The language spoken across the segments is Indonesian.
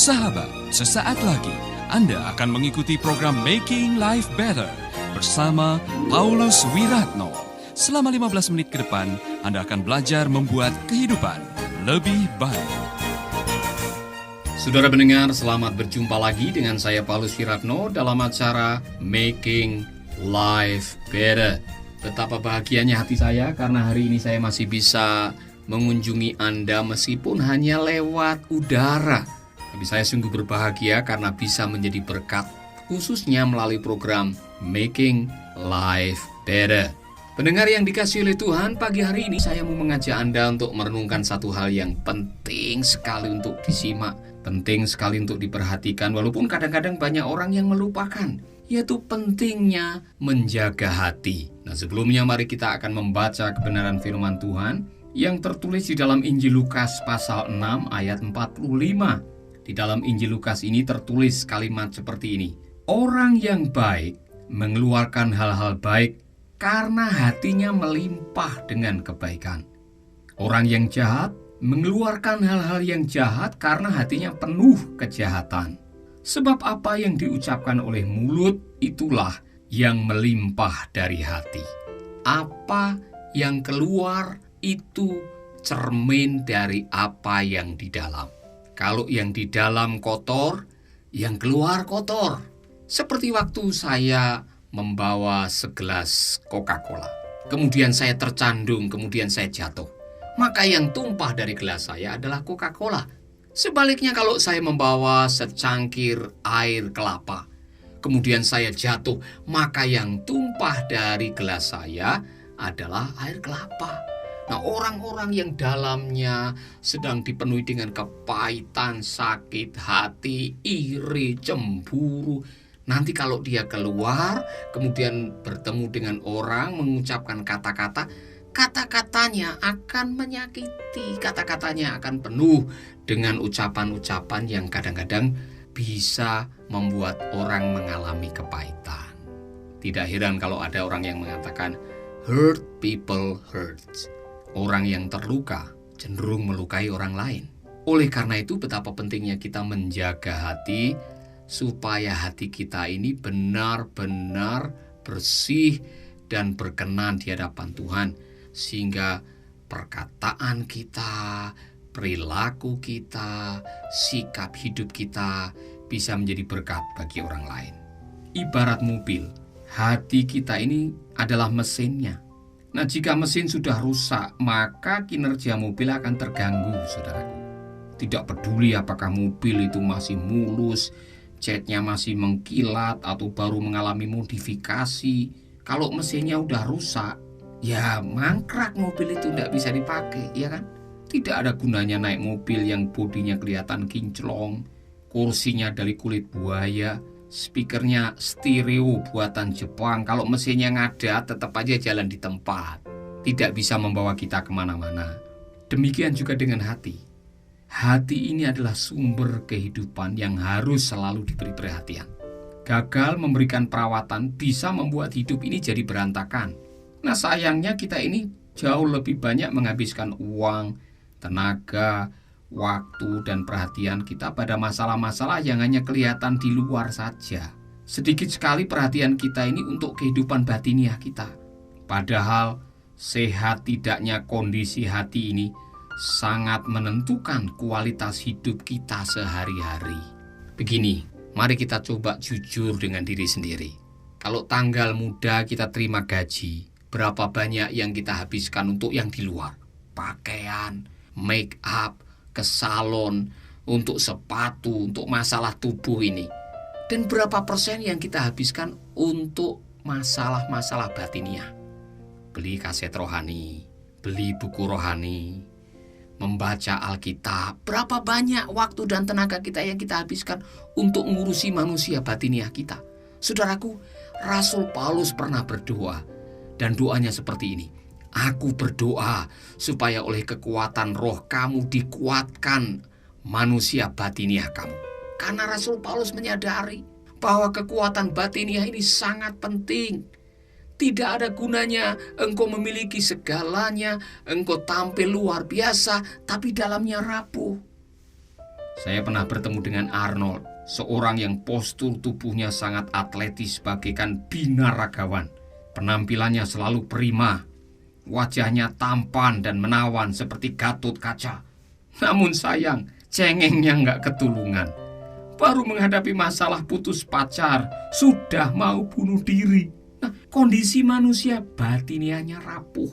Sahabat, sesaat lagi Anda akan mengikuti program Making Life Better bersama Paulus Wiratno. Selama 15 menit ke depan, Anda akan belajar membuat kehidupan lebih baik. Saudara pendengar, selamat berjumpa lagi dengan saya Paulus Wiratno dalam acara Making Life Better. Betapa bahagianya hati saya karena hari ini saya masih bisa mengunjungi Anda meskipun hanya lewat udara. Tapi saya sungguh berbahagia karena bisa menjadi berkat, khususnya melalui program Making Life Better. Pendengar yang dikasihi oleh Tuhan, pagi hari ini saya mau mengajak Anda untuk merenungkan satu hal yang penting sekali untuk disimak, penting sekali untuk diperhatikan, walaupun kadang-kadang banyak orang yang melupakan, yaitu pentingnya menjaga hati. Nah, sebelumnya mari kita akan membaca kebenaran firman Tuhan yang tertulis di dalam Injil Lukas pasal 6 ayat 45. Di dalam Injil Lukas ini tertulis kalimat seperti ini. Orang yang baik mengeluarkan hal-hal baik karena hatinya melimpah dengan kebaikan. Orang yang jahat mengeluarkan hal-hal yang jahat karena hatinya penuh kejahatan. Sebab apa yang diucapkan oleh mulut itulah yang melimpah dari hati. Apa yang keluar itu cermin dari apa yang di dalam. Kalau yang di dalam kotor, yang keluar kotor. Seperti waktu saya membawa segelas Coca-Cola. Kemudian saya tercandung, kemudian saya jatuh. Maka yang tumpah dari gelas saya adalah Coca-Cola. Sebaliknya kalau saya membawa secangkir air kelapa, kemudian saya jatuh, maka yang tumpah dari gelas saya adalah air kelapa. Nah, orang-orang yang dalamnya sedang dipenuhi dengan kepahitan, sakit hati, iri, cemburu. Nanti kalau dia keluar, kemudian bertemu dengan orang, mengucapkan kata-kata, kata-katanya akan menyakiti, kata-katanya akan penuh dengan ucapan-ucapan yang kadang-kadang bisa membuat orang mengalami kepahitan. Tidak heran kalau ada orang yang mengatakan, hurt people hurts. Orang yang terluka cenderung melukai orang lain. Oleh karena itu betapa pentingnya kita menjaga hati supaya hati kita ini benar-benar bersih dan berkenan di hadapan Tuhan. Sehingga perkataan kita, perilaku kita, sikap hidup kita bisa menjadi berkat bagi orang lain. Ibarat mobil, hati kita ini adalah mesinnya. Nah, jika mesin sudah rusak, maka kinerja mobil akan terganggu, saudaraku. Tidak peduli apakah mobil itu masih mulus, catnya masih mengkilat, atau baru mengalami modifikasi. Kalau mesinnya udah rusak, ya mangkrak mobil itu tidak bisa dipakai, ya kan? Tidak ada gunanya naik mobil yang bodinya kelihatan kinclong, kursinya dari kulit buaya, speakernya stereo buatan Jepang. Kalau mesinnya ngadat, tetap aja jalan di tempat. Tidak bisa membawa kita kemana-mana. Demikian juga dengan hati. Hati ini adalah sumber kehidupan yang harus selalu diberi perhatian. Gagal memberikan perawatan bisa membuat hidup ini jadi berantakan. Nah, sayangnya kita ini jauh lebih banyak menghabiskan uang, tenaga, waktu dan perhatian kita pada masalah-masalah yang hanya kelihatan di luar saja. Sedikit sekali perhatian kita ini untuk kehidupan batiniah kita. Padahal sehat tidaknya kondisi hati ini sangat menentukan kualitas hidup kita sehari-hari. Begini, mari kita coba jujur dengan diri sendiri. Kalau tanggal muda kita terima gaji, berapa banyak yang kita habiskan untuk yang di luar? Pakaian, make up, ke salon, untuk sepatu, untuk masalah tubuh ini. Dan berapa persen yang kita habiskan untuk masalah-masalah batiniah? Beli kaset rohani, beli buku rohani, membaca Alkitab. Berapa banyak waktu dan tenaga kita yang kita habiskan untuk mengurusi manusia batiniah kita? Saudaraku, Rasul Paulus pernah berdoa, dan doanya seperti ini. Aku berdoa supaya oleh kekuatan roh kamu dikuatkan manusia batiniah kamu. Karena Rasul Paulus menyadari bahwa kekuatan batiniah ini sangat penting. Tidak ada gunanya engkau memiliki segalanya, engkau tampil luar biasa, tapi dalamnya rapuh. Saya pernah bertemu dengan Arnold, seorang yang postur tubuhnya sangat atletis bagaikan binaragawan. Penampilannya selalu prima, wajahnya tampan dan menawan seperti Gatot Kaca. Namun sayang, cengengnya nggak ketulungan. Baru menghadapi masalah putus pacar, sudah mau bunuh diri. Nah, kondisi manusia batiniahnya rapuh,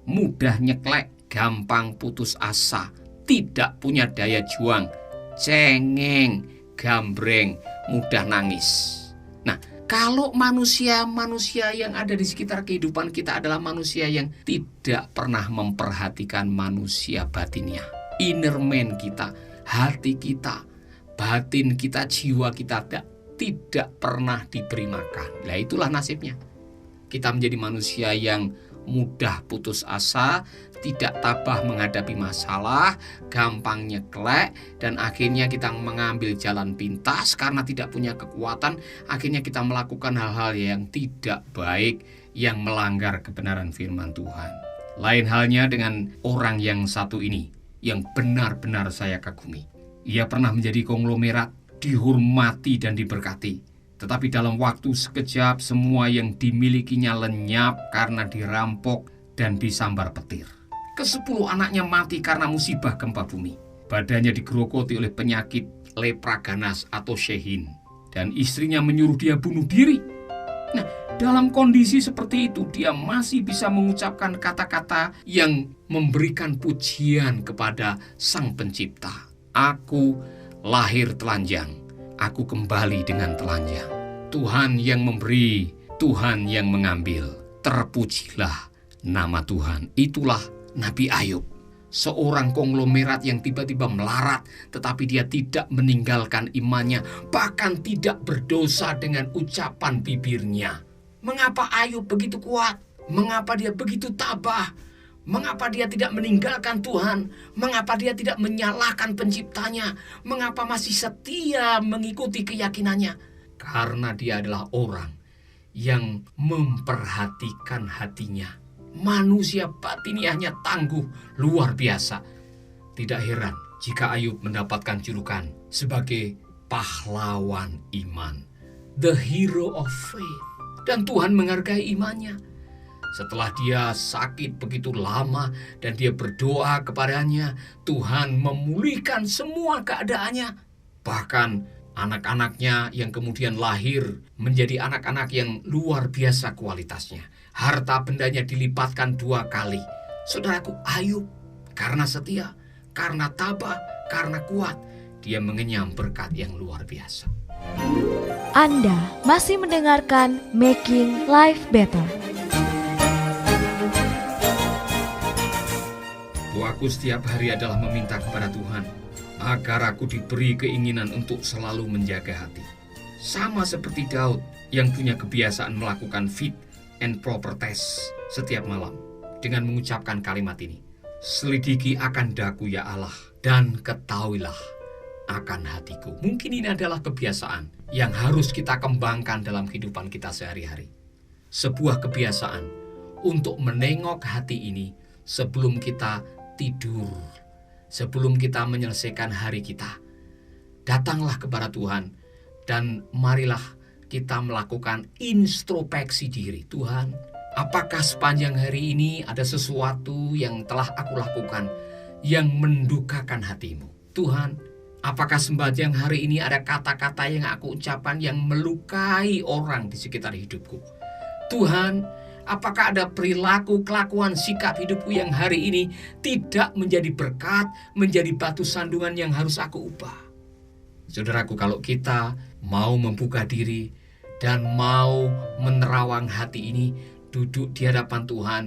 mudah nyeklek, gampang putus asa, tidak punya daya juang, cengeng, gambreng, mudah nangis. Nah, kalau manusia-manusia yang ada di sekitar kehidupan kita adalah manusia yang tidak pernah memperhatikan manusia batiniah, inner man kita, hati kita, batin kita, jiwa kita tidak pernah diberi makan. Nah, itulah nasibnya. Kita menjadi manusia yang mudah putus asa, tidak tabah menghadapi masalah, gampang nyeklek, dan akhirnya kita mengambil jalan pintas karena tidak punya kekuatan. Akhirnya kita melakukan hal-hal yang tidak baik, yang melanggar kebenaran firman Tuhan. Lain halnya dengan orang yang satu ini, yang benar-benar saya kagumi. Ia pernah menjadi konglomerat, dihormati dan diberkati. Tetapi dalam waktu sekejap semua yang dimilikinya lenyap karena dirampok dan disambar petir. Ke-10 anaknya mati karena musibah gempa bumi. Badannya digerogoti oleh penyakit lepra ganas atau Shehin. Dan istrinya menyuruh dia bunuh diri. Nah, dalam kondisi seperti itu dia masih bisa mengucapkan kata-kata yang memberikan pujian kepada Sang Pencipta. Aku lahir telanjang, aku kembali dengan telanjang. Tuhan yang memberi, Tuhan yang mengambil. Terpujilah nama Tuhan. Itulah Nabi Ayub, seorang konglomerat yang tiba-tiba melarat, tetapi dia tidak meninggalkan imannya, bahkan tidak berdosa dengan ucapan bibirnya. Mengapa Ayub begitu kuat? Mengapa dia begitu tabah? Mengapa dia tidak meninggalkan Tuhan? Mengapa dia tidak menyalahkan penciptanya? Mengapa masih setia mengikuti keyakinannya? Karena dia adalah orang yang memperhatikan hatinya. Manusia batiniahnya tangguh, luar biasa. Tidak heran jika Ayub mendapatkan julukan sebagai pahlawan iman, the hero of faith. Dan Tuhan menghargai imannya. Setelah dia sakit begitu lama dan dia berdoa kepadanya, Tuhan memulihkan semua keadaannya. Bahkan anak-anaknya yang kemudian lahir menjadi anak-anak yang luar biasa kualitasnya. Harta bendanya dilipatkan 2 kali. Saudaraku, Ayub karena setia, karena tabah, karena kuat, dia mengenyam berkat yang luar biasa. Anda masih mendengarkan Making Life Better. Doaku setiap hari adalah meminta kepada Tuhan agar aku diberi keinginan untuk selalu menjaga hati. Sama seperti Daud yang punya kebiasaan melakukan fit and proper test setiap malam dengan mengucapkan kalimat ini. Selidiki akan daku ya Allah dan ketahuilah akan hatiku. Mungkin ini adalah kebiasaan yang harus kita kembangkan dalam kehidupan kita sehari-hari. Sebuah kebiasaan untuk menengok hati ini sebelum kita tidur, sebelum kita menyelesaikan hari kita. Datanglah kepada Tuhan dan marilah kita melakukan introspeksi diri. Tuhan, apakah sepanjang hari ini ada sesuatu yang telah aku lakukan yang mendukakan hatimu? Tuhan, apakah sepanjang hari ini ada kata-kata yang aku ucapkan yang melukai orang di sekitar hidupku? Tuhan, apakah ada perilaku, kelakuan, sikap hidupku yang hari ini tidak menjadi berkat, menjadi batu sandungan yang harus aku ubah? Saudaraku, kalau kita mau membuka diri dan mau menerawang hati ini, duduk di hadapan Tuhan,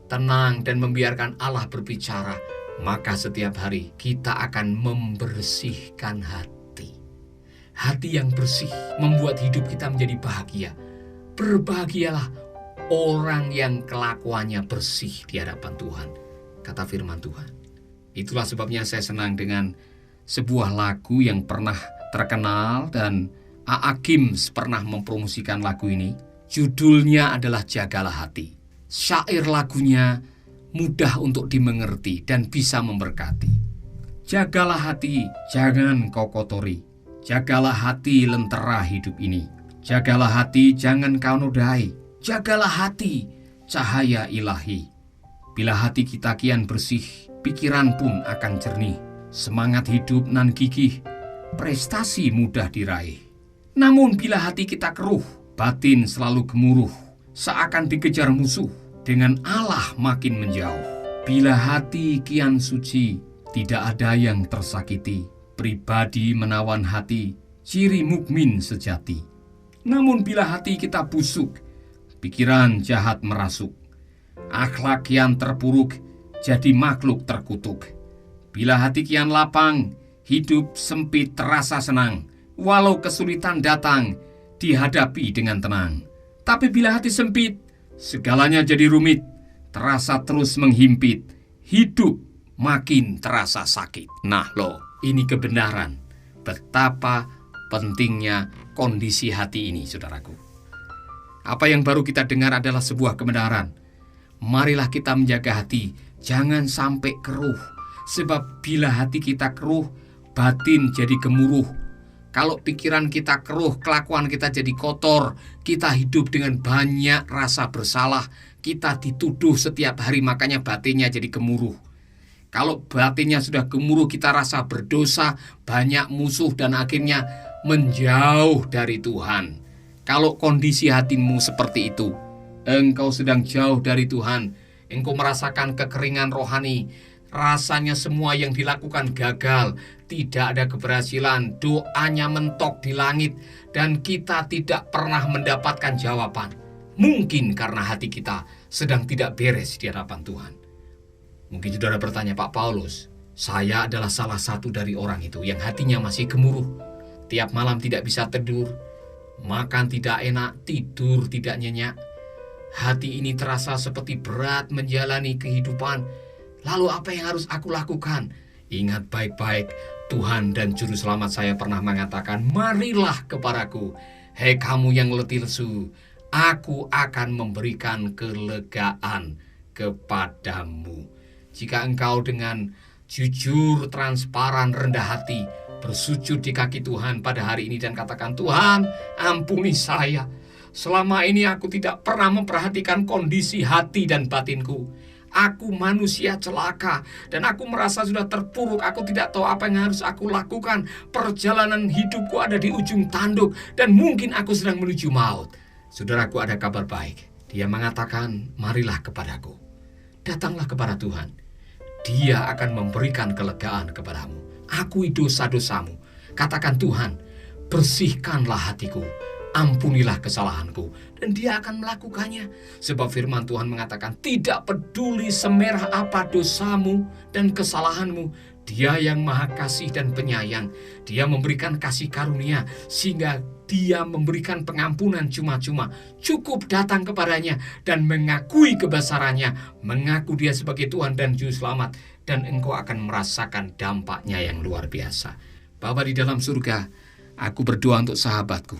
tenang dan membiarkan Allah berbicara, maka setiap hari kita akan membersihkan hati. Hati yang bersih membuat hidup kita menjadi bahagia. Berbahagialah orang yang kelakuannya bersih di hadapan Tuhan, kata firman Tuhan. Itulah sebabnya saya senang dengan sebuah lagu yang pernah terkenal dan A.A. Gims pernah mempromosikan lagu ini. Judulnya adalah Jagalah Hati. Syair lagunya mudah untuk dimengerti dan bisa memberkati. Jagalah hati, jangan kau kotori. Jagalah hati lentera hidup ini. Jagalah hati, jangan kau nodai. Jagalah hati, cahaya ilahi. Bila hati kita kian bersih, pikiran pun akan jernih. Semangat hidup nan gigih, prestasi mudah diraih. Namun bila hati kita keruh, batin selalu gemuruh, seakan dikejar musuh, dengan Allah makin menjauh. Bila hati kian suci, tidak ada yang tersakiti. Pribadi menawan hati, ciri mukmin sejati. Namun bila hati kita busuk, pikiran jahat merasuk. Akhlak kian terpuruk, jadi makhluk terkutuk. Bila hati kian lapang, hidup sempit terasa senang. Walau kesulitan datang, dihadapi dengan tenang. Tapi bila hati sempit, segalanya jadi rumit, terasa terus menghimpit. Hidup makin terasa sakit. Nah loh, ini kebenaran. Betapa pentingnya kondisi hati ini, saudaraku. Apa yang baru kita dengar adalah sebuah kebenaran. Marilah kita menjaga hati, jangan sampai keruh. Sebab bila hati kita keruh, batin jadi gemuruh. Kalau pikiran kita keruh, kelakuan kita jadi kotor. Kita hidup dengan banyak rasa bersalah. Kita dituduh setiap hari, makanya batinnya jadi gemuruh. Kalau batinnya sudah gemuruh, kita rasa berdosa, banyak musuh, dan akhirnya menjauh dari Tuhan. Kalau kondisi hatimu seperti itu, engkau sedang jauh dari Tuhan, engkau merasakan kekeringan rohani, rasanya semua yang dilakukan gagal, tidak ada keberhasilan, doanya mentok di langit, dan kita tidak pernah mendapatkan jawaban. Mungkin karena hati kita sedang tidak beres di hadapan Tuhan. Mungkin saudara bertanya, Pak Paulus, saya adalah salah satu dari orang itu yang hatinya masih gemuruh. Tiap malam tidak bisa tidur, makan tidak enak, tidur tidak nyenyak. Hati ini terasa seperti berat menjalani kehidupan. Lalu apa yang harus aku lakukan? Ingat baik-baik, Tuhan dan Juru Selamat saya pernah mengatakan, marilah kepadaku, hei kamu yang letih lesu, aku akan memberikan kelegaan kepadamu. Jika engkau dengan jujur, transparan, rendah hati, bersujud di kaki Tuhan pada hari ini dan katakan, Tuhan, ampuni saya. Selama ini aku tidak pernah memperhatikan kondisi hati dan batinku. Aku manusia celaka dan aku merasa sudah terpuruk. Aku tidak tahu apa yang harus aku lakukan. Perjalanan hidupku ada di ujung tanduk dan mungkin aku sedang menuju maut. Saudaraku, ada kabar baik. Dia mengatakan, marilah kepadaku. Datanglah kepada Tuhan. Dia akan memberikan kelegaan kepadamu. Akui dosa-dosamu. Katakan, Tuhan, bersihkanlah hatiku. Ampunilah kesalahanku. Dan dia akan melakukannya. Sebab firman Tuhan mengatakan, tidak peduli semerah apa dosamu dan kesalahanmu, Dia yang maha kasih dan penyayang. Dia memberikan kasih karunia sehingga Dia memberikan pengampunan cuma-cuma. Cukup datang kepadanya dan mengakui kebesarannya, mengaku Dia sebagai Tuhan dan Juru Selamat, dan engkau akan merasakan dampaknya yang luar biasa. Bapa di dalam surga, aku berdoa untuk sahabatku.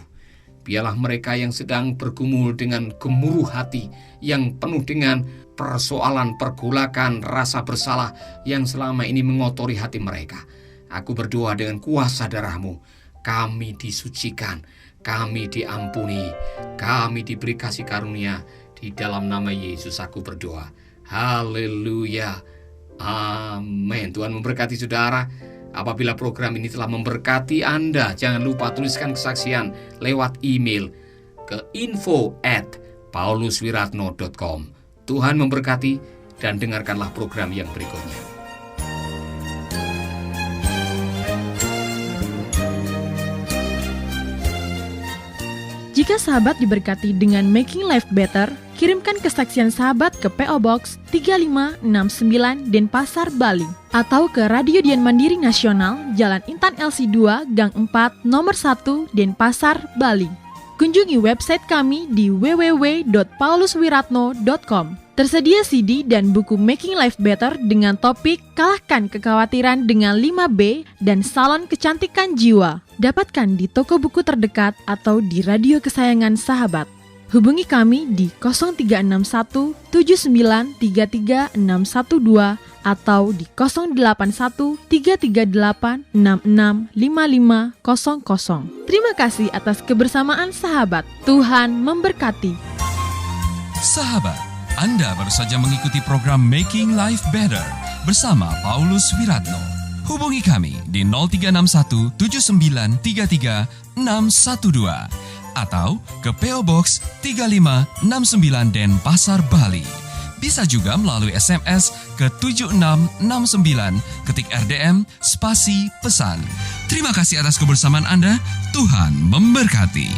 Biarlah mereka yang sedang bergumul dengan gemuruh hati, yang penuh dengan persoalan, pergolakan, rasa bersalah yang selama ini mengotori hati mereka. Aku berdoa dengan kuasa darah-Mu, kami disucikan, kami diampuni, kami diberi kasih karunia. Di dalam nama Yesus aku berdoa. Haleluya. Amin. Tuhan memberkati saudara. Apabila program ini telah memberkati Anda, jangan lupa tuliskan kesaksian lewat email ke info@pauluswiratno.com. Tuhan memberkati dan dengarkanlah program yang berikutnya. Jika sahabat diberkati dengan Making Life Better, kirimkan kesaksian sahabat ke PO Box 3569 Denpasar, Bali, atau ke Radio Dian Mandiri Nasional, Jalan Intan LC 2, Gang 4, Nomor 1, Denpasar, Bali. Kunjungi website kami di www.pauluswiratno.com. Tersedia CD dan buku Making Life Better dengan topik Kalahkan Kekhawatiran dengan 5B dan Salon Kecantikan Jiwa. Dapatkan di toko buku terdekat atau di radio kesayangan sahabat. Hubungi kami di 0361 7933 612 atau di 081338665500. Terima kasih atas kebersamaan sahabat. Tuhan memberkati. Sahabat, Anda baru saja mengikuti program Making Life Better bersama Paulus Wiratno. Hubungi kami di 0361 7933 612 atau ke PO Box 3569 Denpasar, Bali. Bisa juga melalui SMS ke 7669, ketik RDM spasi pesan. Terima kasih atas kebersamaan Anda. Tuhan memberkati.